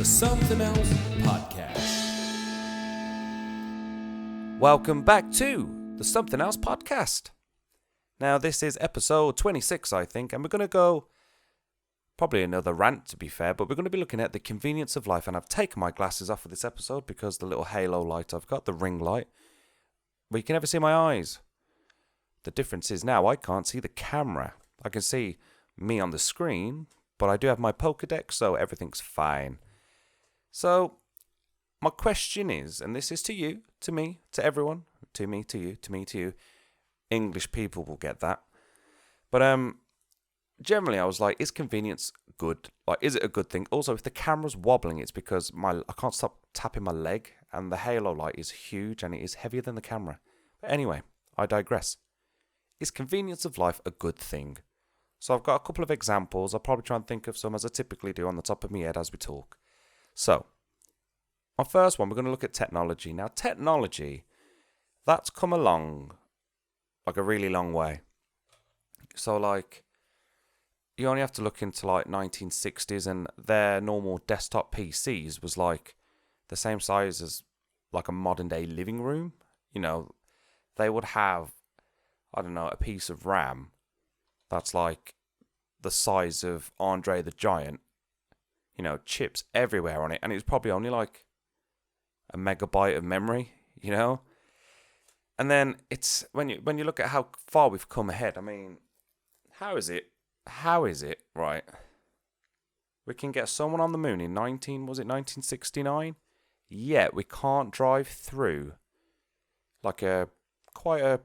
Something Else Podcast. Welcome back to the Something Else Podcast. Now, this is episode 26, I think, and we're going to go probably another rant, to be fair, but we're going to be looking at the convenience of life, and I've taken my glasses off for this episode because the little halo light I've got, the ring light, but you can never see my eyes. The difference is now I can't see the camera. I can see me on the screen, but I do have my Pokédex, so everything's fine. So, my question is, and this is to you, to me, to everyone, to me, to you, to me, to you. English people will get that. But generally I was like, is convenience good? Like, is it a good thing? Also, if the camera's wobbling, it's because I can't stop tapping my leg, and the halo light is huge, and it is heavier than the camera. But anyway, I digress. Is convenience of life a good thing? So I've got a couple of examples. I'll probably try and think of some, as I typically do, on the top of my head as we talk. So, my first one, we're going to look at technology. Now, technology, that's come along like a really long way. So, like, you only have to look into, like, 1960s, and their normal desktop PCs was, like, the same size as, like, a modern-day living room. You know, they would have, I don't know, a piece of RAM that's, like, the size of Andre the Giant. You know, chips everywhere on it, and it was probably only like a megabyte of memory, you know. And then it's when you look at how far we've come ahead. I mean, how is it right? We can get someone on the moon in 1969? Yet we can't drive through like quite a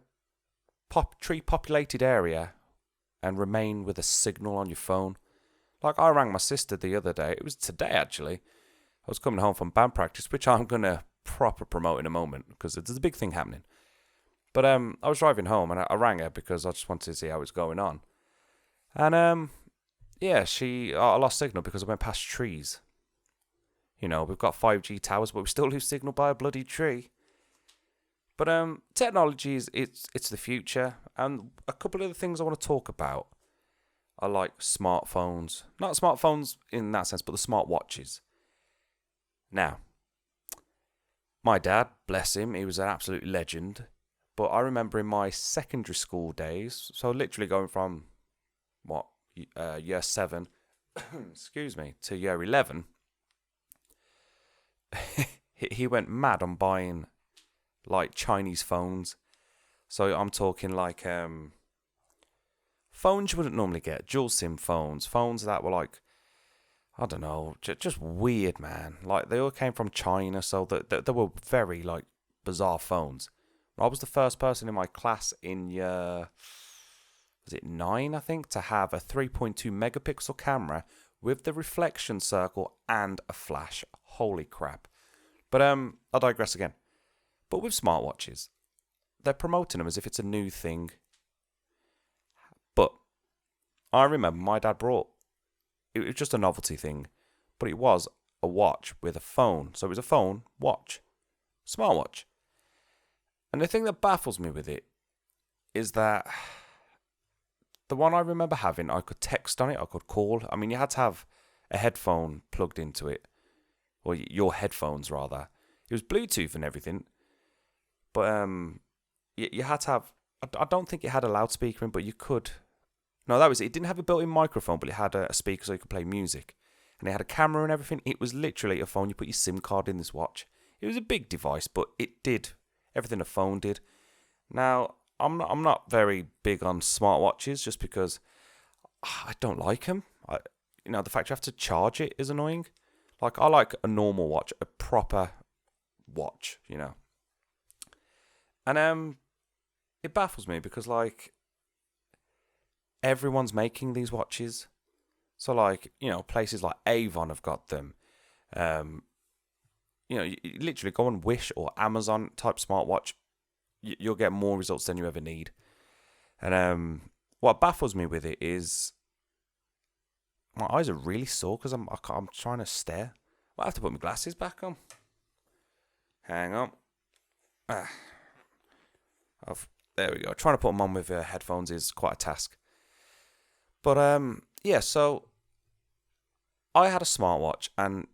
tree populated area and remain with a signal on your phone. Like, I rang my sister the other day. It was today, actually. I was coming home from band practice, which I'm going to proper promote in a moment because there's a big thing happening. But I was driving home, and I rang her because I just wanted to see how it's going on. And, yeah, I lost signal because I went past trees. You know, we've got 5G towers, but we still lose signal by a bloody tree. But technology it's the future. And a couple of the things I want to talk about are like smartphones. Not smartphones in that sense, but the smartwatches. Now, my dad, bless him, he was an absolute legend. But I remember in my secondary school days, so literally going from, year 7, excuse me, to year 11, he went mad on buying, like, Chinese phones. So I'm talking like, phones you wouldn't normally get, dual SIM phones that were like, I don't know, just weird, man. Like, they all came from China, so they were very, like, bizarre phones. I was the first person in my class in year, was it 9, I think, to have a 3.2 megapixel camera with the reflection circle and a flash. Holy crap. But I'll digress again. But with smartwatches, they're promoting them as if it's a new thing. But I remember my dad brought, it was just a novelty thing, but it was a watch with a phone. So it was a phone, watch, smartwatch. And the thing that baffles me with it is that the one I remember having, I could text on it, I could call. I mean, you had to have a headphone plugged into it, or your headphones rather. It was Bluetooth and everything, but you had to have, I don't think it had a loudspeaker in, but you could. No, that was it. It didn't have a built-in microphone, but it had a speaker so you could play music. And it had a camera and everything. It was literally a phone. You put your SIM card in this watch. It was a big device, but it did everything a phone did. Now, I'm not very big on smartwatches just because I don't like them. The fact you have to charge it is annoying. Like, I like a normal watch, a proper watch, you know. And it baffles me because, like, everyone's making these watches. So, like, you know, places like Avon have got them. You literally go on Wish or Amazon type smartwatch, you'll get more results than you ever need. And what baffles me with it is my eyes are really sore because I'm trying to stare. I have to put my glasses back on. Hang on. There we go. Trying to put them on with headphones is quite a task. But yeah, so I had a smartwatch, and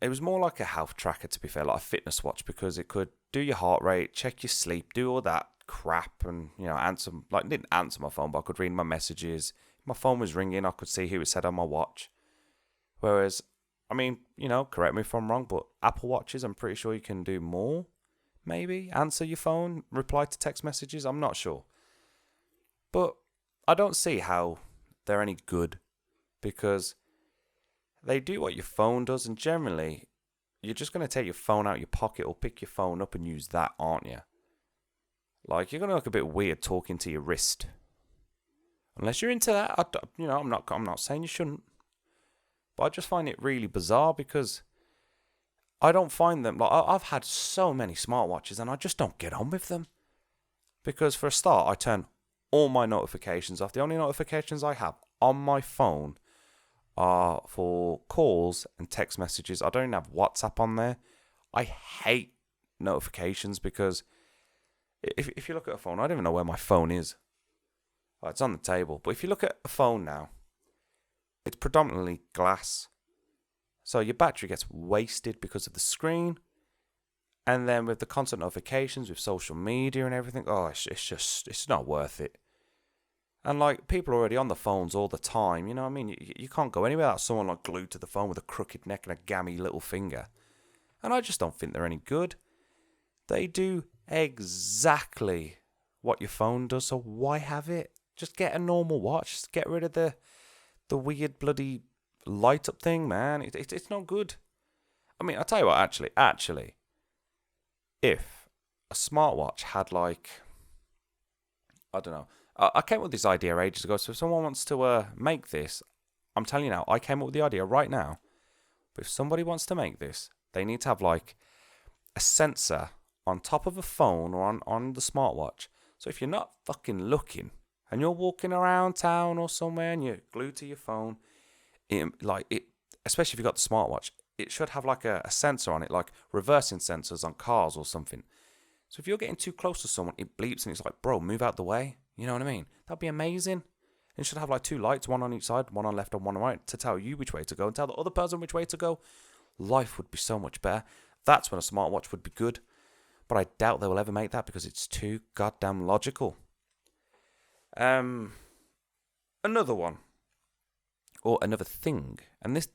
it was more like a health tracker, to be fair, like a fitness watch, because it could do your heart rate, check your sleep, do all that crap, and answer. Like, it didn't answer my phone, but I could read my messages. If my phone was ringing, I could see who it said on my watch. Whereas, I mean, correct me if I'm wrong, but Apple Watches, I'm pretty sure you can do more. Maybe answer your phone, reply to text messages. I'm not sure, but I don't see how they're any good, because they do what your phone does, and generally, you're just going to take your phone out of your pocket or pick your phone up and use that, aren't you? Like, you're going to look a bit weird talking to your wrist. Unless you're into that, I'm not saying you shouldn't. But I just find it really bizarre, because I don't find them, like, I've had so many smartwatches and I just don't get on with them. Because for a start, I turn all my notifications off. The only notifications I have on my phone are for calls and text messages. I don't even have WhatsApp on there. I hate notifications, because if you look at a phone, I don't even know where my phone is. It's on the table. But if you look at a phone now, it's predominantly glass. So your battery gets wasted because of the screen. And then with the constant notifications, with social media and everything, it's not worth it. And like, people are already on the phones all the time, you know what I mean? You can't go anywhere without someone like glued to the phone with a crooked neck and a gammy little finger. And I just don't think they're any good. They do exactly what your phone does, so why have it? Just get a normal watch. Just get rid of the weird bloody light up thing, man. It's not good. I mean, I'll tell you what, actually, if a smartwatch had, like, I don't know, I came up with this idea ages ago, so if someone wants to make this, I'm telling you now, I came up with the idea right now, but if somebody wants to make this, they need to have, like, a sensor on top of a phone or on the smartwatch. So if you're not fucking looking, and you're walking around town or somewhere and you're glued to your phone, especially if you've got the smartwatch, it should have like a sensor on it, like reversing sensors on cars or something. So if you're getting too close to someone, it bleeps and it's like, bro, move out the way. You know what I mean? That'd be amazing. And it should have like two lights, one on each side, one on left and one on right, to tell you which way to go and tell the other person which way to go. Life would be so much better. That's when a smartwatch would be good. But I doubt they will ever make that, because it's too goddamn logical. Another one, or another thing, and this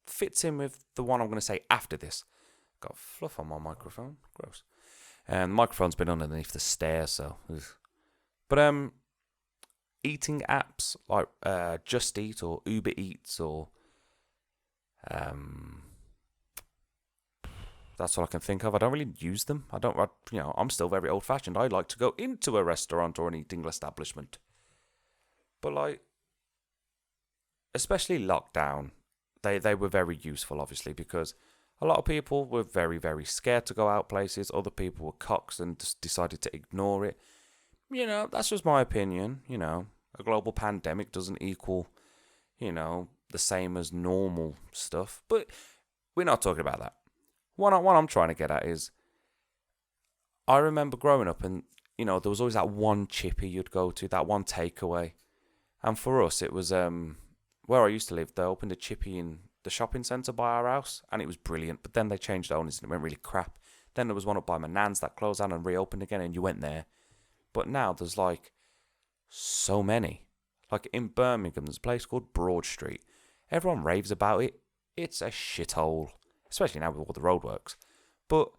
fits in with the one I'm going to say after this. Got fluff on my microphone, gross. And the microphone's been underneath the stair, so. Ugh. But eating apps like Just Eat or Uber Eats or that's all I can think of. I don't really use them. I'm still very old-fashioned. I like to go into a restaurant or an eating establishment. But, like, especially lockdown, they were very useful, obviously, because a lot of people were very, very scared to go out places. Other people were cocks and just decided to ignore it. That's just my opinion. A global pandemic doesn't equal, the same as normal stuff. But we're not talking about that. What I'm trying to get at is, I remember growing up and, there was always that one chippy you'd go to, that one takeaway. And for us, it was where I used to live. They opened a chippy in the shopping centre by our house, and it was brilliant. But then they changed owners, and it went really crap. Then there was one up by my nan's that closed down and reopened again, and you went there. But now there's, like, so many. Like, in Birmingham, there's a place called Broad Street. Everyone raves about it. It's a shithole, especially now with all the roadworks. But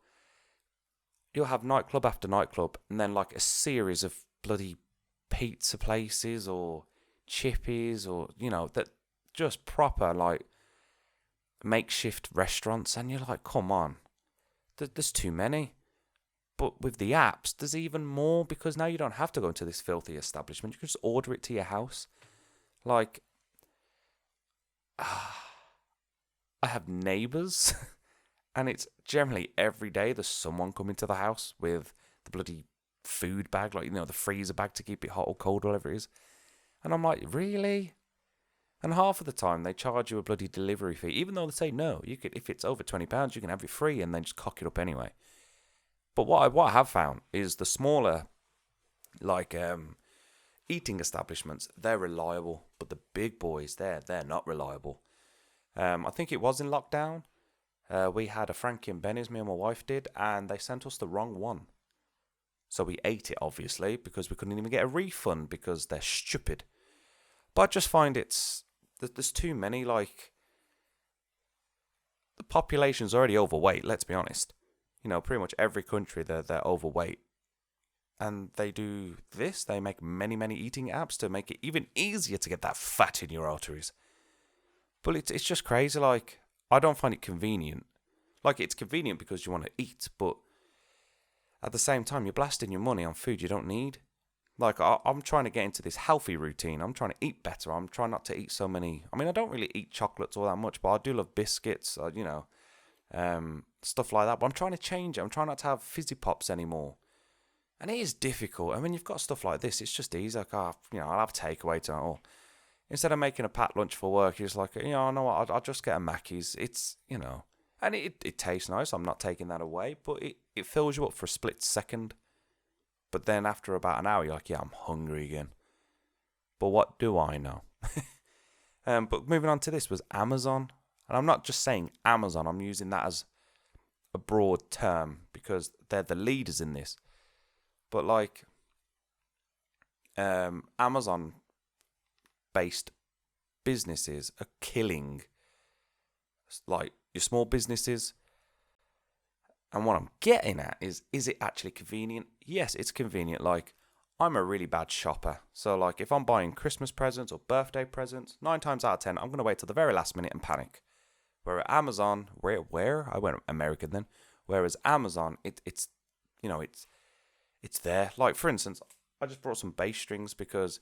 you'll have nightclub after nightclub, and then, like, a series of bloody pizza places or chippies or, that just proper, like, makeshift restaurants. And you're like, come on, there's too many. But with the apps, there's even more, because now you don't have to go into this filthy establishment. You can just order it to your house. Like, I have neighbours, and it's generally every day there's someone coming to the house with the bloody food bag, like, the freezer bag to keep it hot or cold, whatever it is. And I'm like, really? And half of the time they charge you a bloody delivery fee, even though they say no, you could, if it's over £20, you can have it free, and then just cock it up anyway. But what I have found is the smaller, like, eating establishments, they're reliable, but the big boys, they're not reliable. I think it was in lockdown. We had a Frankie and Benny's, me and my wife did, and they sent us the wrong one. So we ate it, obviously, because we couldn't even get a refund because they're stupid. But I just find there's too many, like, the population's already overweight, let's be honest. Pretty much every country, they're overweight. And they do this, they make many, many eating apps to make it even easier to get that fat in your arteries. But it's just crazy, like, I don't find it convenient. Like, it's convenient because you want to eat, but at the same time, you're blasting your money on food you don't need. Like, I'm trying to get into this healthy routine. I'm trying to eat better. I'm trying not to eat so many. I mean, I don't really eat chocolates all that much, but I do love biscuits, stuff like that. But I'm trying to change it. I'm trying not to have fizzy pops anymore. And it is difficult. I mean, you've got stuff like this. It's just easy. Like, I'll have takeaway tonight. Or instead of making a packed lunch for work, you're just like, I know what, I'll just get a Mackey's. It's, and it tastes nice. I'm not taking that away. But it fills you up for a split second. But then after about an hour, you're like, yeah, I'm hungry again. But what do I know? But moving on to this was Amazon. And I'm not just saying Amazon. I'm using that as a broad term because they're the leaders in this. But like Amazon-based businesses are killing like your small businesses. And what I'm getting at is it actually convenient? Yes, it's convenient. Like, I'm a really bad shopper. So, like, if I'm buying Christmas presents or birthday presents, 9 times out of 10, I'm going to wait till the very last minute and panic. Where at Amazon, I went American then. Whereas Amazon, it's there. Like, for instance, I just brought some bass strings because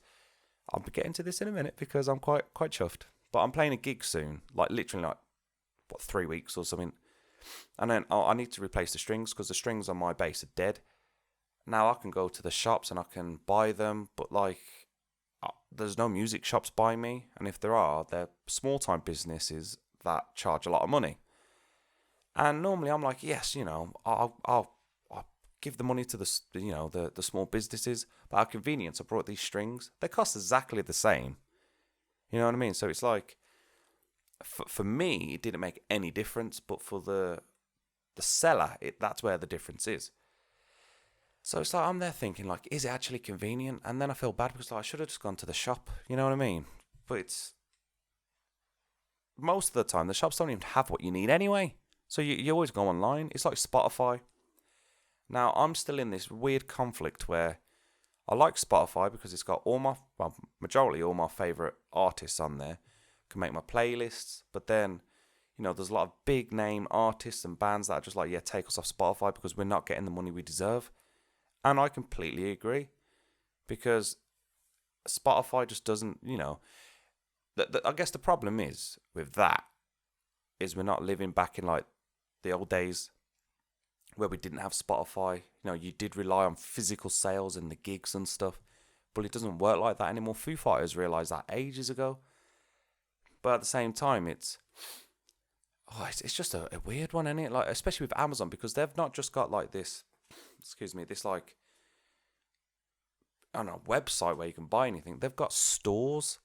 I'll be getting to this in a minute because I'm quite chuffed. But I'm playing a gig soon, like literally 3 weeks or something. And then I need to replace the strings because the strings on my bass are dead. Now I can go to the shops and I can buy them, but like there's no music shops by me, and if there are, they're small time businesses that charge a lot of money. And normally I'm like, yes, I'll give the money to the small businesses, but out of convenience I brought these strings. They cost exactly the same. You know what I mean? So it's like, for me, it didn't make any difference, but for the seller, that's where the difference is. So it's like, I'm there thinking, like, is it actually convenient? And then I feel bad because, like, I should have just gone to the shop, you know what I mean? But it's, most of the time, the shops don't even have what you need anyway. So you always go online. It's like Spotify. Now, I'm still in this weird conflict where I like Spotify because it's got majority all my favourite artists on there. Can make my playlists, but then there's a lot of big name artists and bands that are just like, yeah, take us off Spotify because we're not getting the money we deserve. And I completely agree, because Spotify just doesn't, I guess the problem is with that is we're not living back in like the old days where we didn't have Spotify. You did rely on physical sales and the gigs and stuff, but it doesn't work like that anymore. Foo Fighters realised that ages ago. But at the same time, it's just a weird one, isn't it? Like, especially with Amazon, because they've not just got like this, this like, I don't know, website where you can buy anything. They've got stores,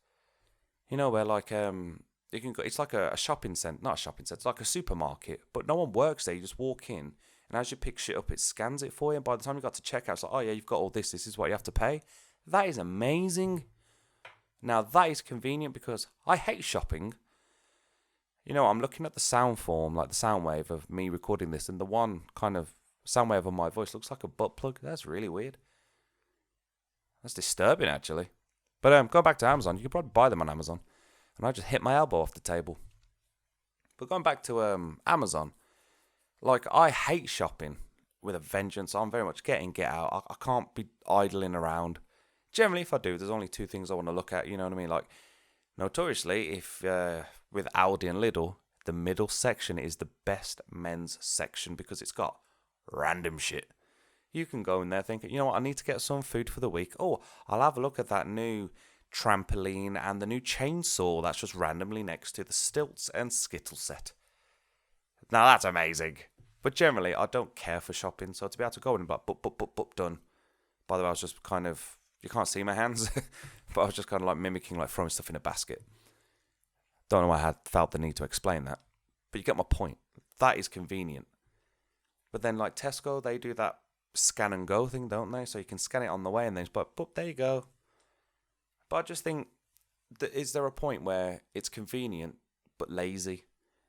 where like you can go. It's like a shopping centre, not a shopping centre. It's like a supermarket, but no one works there. You just walk in, and as you pick shit up, it scans it for you. And by the time you got to checkout, it's like, oh yeah, you've got all this. This is what you have to pay. That is amazing. Now, that is convenient because I hate shopping. I'm looking at the sound form, like the sound wave of me recording this, and the one kind of sound wave of my voice looks like a butt plug. That's really weird. That's disturbing, actually. But going back to Amazon, you can probably buy them on Amazon. And I just hit my elbow off the table. But going back to Amazon, like, I hate shopping with a vengeance. I'm very much get in, get out. I can't be idling around. Generally, if I do, there's only 2 things I want to look at, you know what I mean? Like, notoriously, if with Aldi and Lidl, the middle section is the best men's section because it's got random shit. You can go in there thinking, you know what, I need to get some food for the week. Oh, I'll have a look at that new trampoline and the new chainsaw that's just randomly next to the Stilts and Skittle set. Now, that's amazing. But generally, I don't care for shopping, so to be able to go in and be like, boop, done. By the way, I was just kind of... You can't see my hands, but I was just kind of like mimicking, like throwing stuff in a basket. Don't know why I had felt the need to explain that, but you get my point. that is convenient. But then like Tesco, they do that scan and go thing, don't they? So you can scan it on the way and then but there you go. But I just think, is there a point where it's convenient but lazy?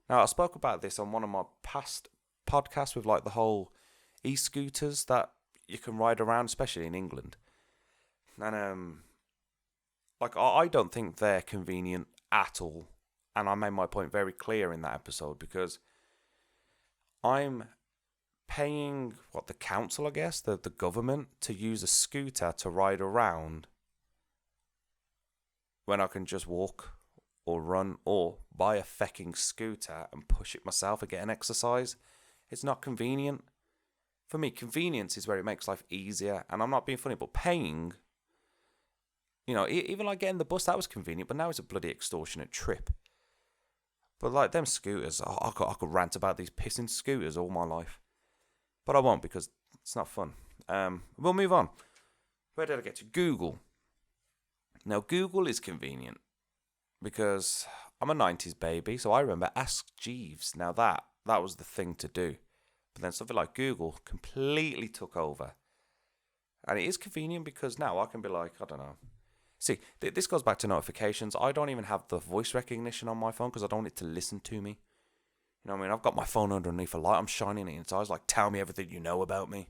Now, I spoke about this on one of my past podcasts with like the whole e-scooters that you can ride around, especially in England. And like I don't think they're convenient at all. And I made my point very clear in that episode, because I'm paying the council, I guess, the government, to use a scooter to ride around when I can just walk or run or buy a fecking scooter and push it myself and get an exercise. It's not convenient. For me, convenience is where it makes life easier. And I'm not being funny, but paying, even like getting the bus, that was convenient, but now it's a bloody extortionate trip. But like them scooters, I could rant about these pissing scooters all my life. But I won't, because it's not fun. We'll move on. Where did I get to? Google. Now, Google is convenient because I'm a 90s baby, so I remember Ask Jeeves. Now, that was the thing to do. But then something like Google completely took over. And it is convenient because now I can be like, I don't know. See, this goes back to notifications. I don't even have the voice recognition on my phone because I don't want it to listen to me. You know what I mean? I've got my phone underneath a light. I'm shining it in its eyes, like, tell me everything you know about me.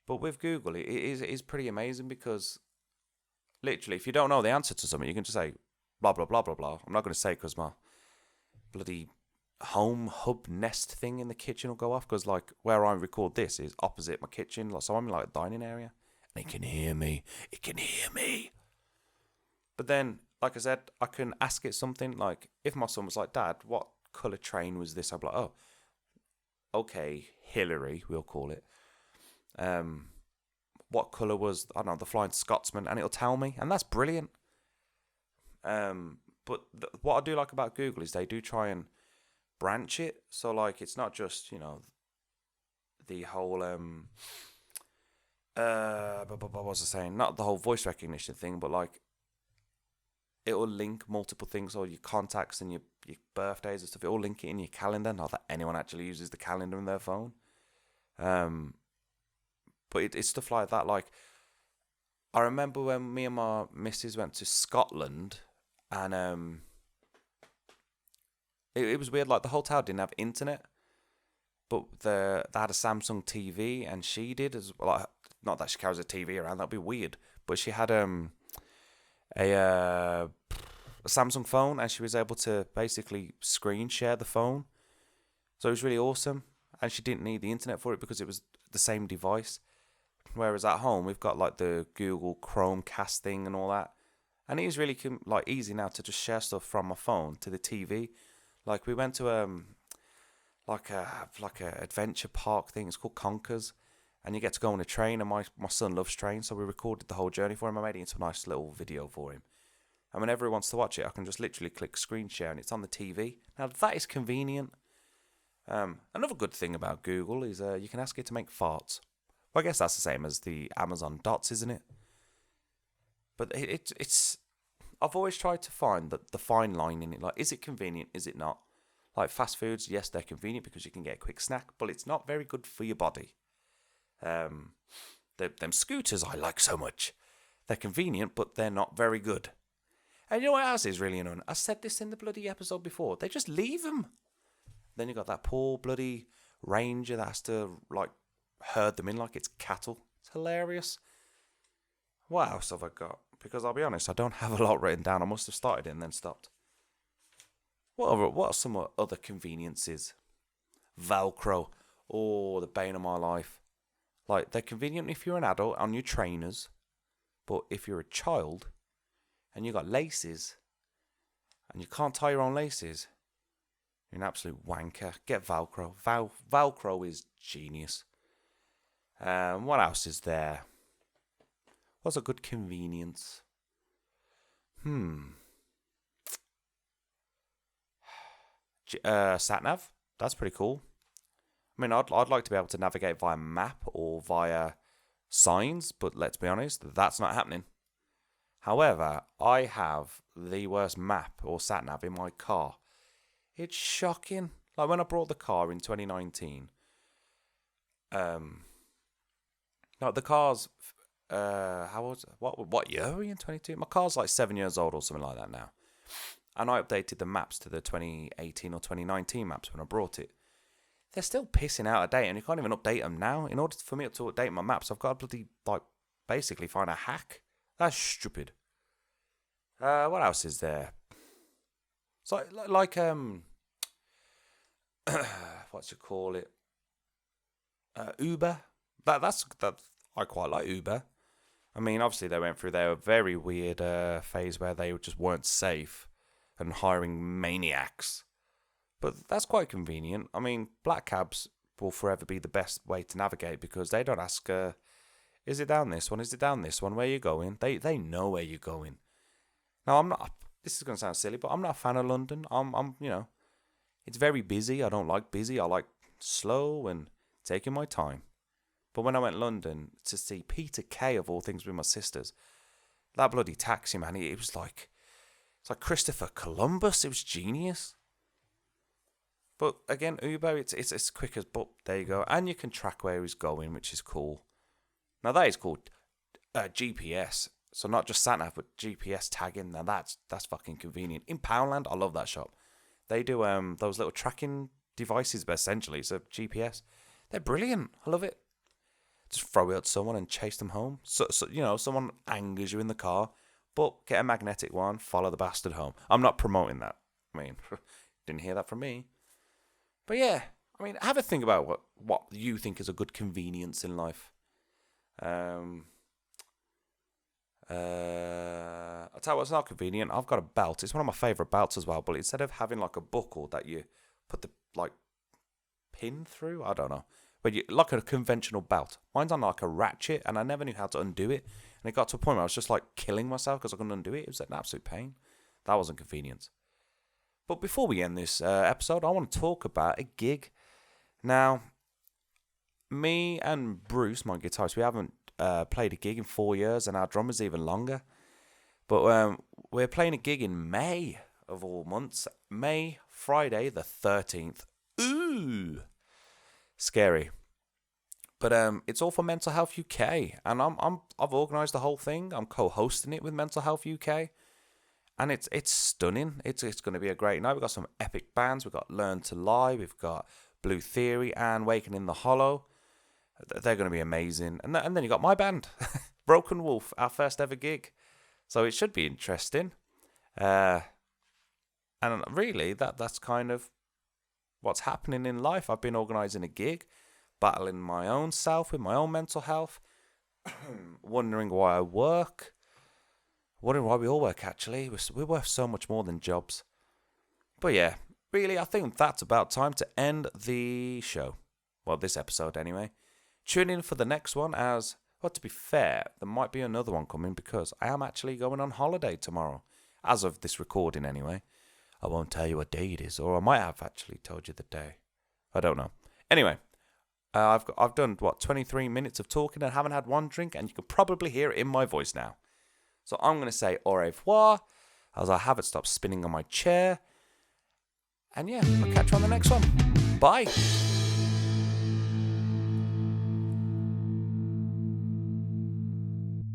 But with Google, it is pretty amazing because literally, if you don't know the answer to something, you can just say, blah, blah, blah, blah, blah. I'm not going to say because my bloody home hub nest thing in the kitchen will go off, because like where I record this is opposite my kitchen. So I'm in like a dining area and it can hear me. It can hear me. But then, like I said, I can ask it something like, if my son was like, Dad, what colour train was this? I'd be like, oh, okay, Hillary, we'll call it. What colour was, I don't know, the Flying Scotsman, and it'll tell me, and that's brilliant. But what I do like about Google is they do try and branch it, so like it's not just, the whole what was I saying? Not the whole voice recognition thing, but like it will link multiple things, or your contacts and your birthdays and stuff. It will link it in your calendar. Not that anyone actually uses the calendar in their phone. But it's stuff like that. Like, I remember when me and my missus went to Scotland, and it was weird. Like, the hotel didn't have internet, but they had a Samsung TV, and she did as well. Like, not that she carries a TV around, that'd be weird. But she had a Samsung phone, and she was able to basically screen share the phone. So it was really awesome, and she didn't need the internet for it because it was the same device. Whereas at home, we've got like the Google Chromecast thing and all that. And it is really like easy now to just share stuff from my phone to the TV. Like we went to like a adventure park thing. It's called Conkers, and you get to go on a train. And my son loves trains, so we recorded the whole journey for him. I made it into a nice little video for him. And whenever he wants to watch it, I can just literally click screen share, and it's on the TV. Now that is convenient. Another good thing about Google is you can ask it to make farts. Well, I guess that's the same as the Amazon Dots, isn't it? But it's I've always tried to find the fine line in it. Like, is it convenient? Is it not? Like fast foods, yes, they're convenient because you can get a quick snack, but it's not very good for your body. Them scooters I like so much. They're convenient, but they're not very good. And you know what else is really annoying? I said this in the bloody episode before. They just leave them. Then you got that poor bloody ranger that has to like herd them in like it's cattle. It's hilarious. What else have I got? Because I'll be honest, I don't have a lot written down. I must have started it and then stopped. What are some other conveniences? Velcro. Oh, the bane of my life. Like, they're convenient if you're an adult on your trainers. But if you're a child and you got laces and you can't tie your own laces, you're an absolute wanker. Get Velcro. Velcro is genius. What else is there? What's a good convenience? Sat-nav. That's pretty cool. I mean, I'd like to be able to navigate via map or via signs, but let's be honest, that's not happening. However, I have the worst map or sat-nav in my car. It's shocking. Like when I brought the car in 2019, like the car's, how was what year are we in? 22? My car's like 7 years old or something like that now. And I updated the maps to the 2018 or 2019 maps when I brought it. They're still pissing out of date, and you can't even update them now. In order for me to update my maps, I've got to bloody, like, basically find a hack. That's stupid. What else is there? So, like what you call it? Uber. That's I quite like Uber. I mean, obviously they went through their very weird phase where they just weren't safe and hiring maniacs. But that's quite convenient. I mean, black cabs will forever be the best way to navigate because they don't ask, is it down this one? Is it down this one? Where you going? They know where you're going. Now, I'm not, this is going to sound silly, but I'm not a fan of London. I'm it's very busy. I don't like busy. I like slow and taking my time. But when I went to London to see Peter Kay, of all things, with my sisters, that bloody taxi, man, it was like, it's like Christopher Columbus. It was genius. But again, Uber, it's quick as, but there you go. And you can track where he's going, which is cool. Now that is called GPS. So not just sat nav, but GPS tagging. Now that's fucking convenient. In Poundland, I love that shop. They do those little tracking devices, but essentially it's a GPS. They're brilliant. I love it. Just throw it at someone and chase them home. So someone angers you in the car, but get a magnetic one, follow the bastard home. I'm not promoting that. I mean, didn't hear that from me. But yeah, I mean, have a think about what you think is a good convenience in life. I'll tell you what's not convenient. I've got a belt. It's one of my favourite belts as well. But instead of having like a buckle that you put the like pin through, I don't know. But you like a conventional belt. Mine's on like a ratchet, and I never knew how to undo it. And it got to a point where I was just like killing myself because I couldn't undo it. It was an absolute pain. That wasn't convenient. But before we end this episode, I want to talk about a gig. Now, me and Bruce, my guitarist, we haven't played a gig in 4 years, and our drummer's even longer. But we're playing a gig in May, of all months. May, Friday the 13th. Ooh! Scary. But it's all for Mental Health UK, and I've organised the whole thing. I'm co-hosting it with Mental Health UK. And it's stunning. It's going to be a great night. We've got some epic bands. We've got Learn to Lie. We've got Blue Theory and Waking in the Hollow. They're going to be amazing. And then you got my band, Broken Wolf, our first ever gig. So it should be interesting. And really, that's kind of what's happening in life. I've been organising a gig, battling my own self with my own mental health, wondering why I work. Wondering why we all work, actually. We're worth so much more than jobs. But yeah, really, I think that's about time to end the show. Well, this episode anyway. Tune in for the next one as, well, to be fair, there might be another one coming because I am actually going on holiday tomorrow. As of this recording anyway. I won't tell you what day it is, or I might have actually told you the day. I don't know. Anyway, I've done, 23 minutes of talking and haven't had one drink, and you can probably hear it in my voice now. So I'm going to say au revoir, as I haven't stopped spinning on my chair. And yeah, I'll catch you on the next one. Bye.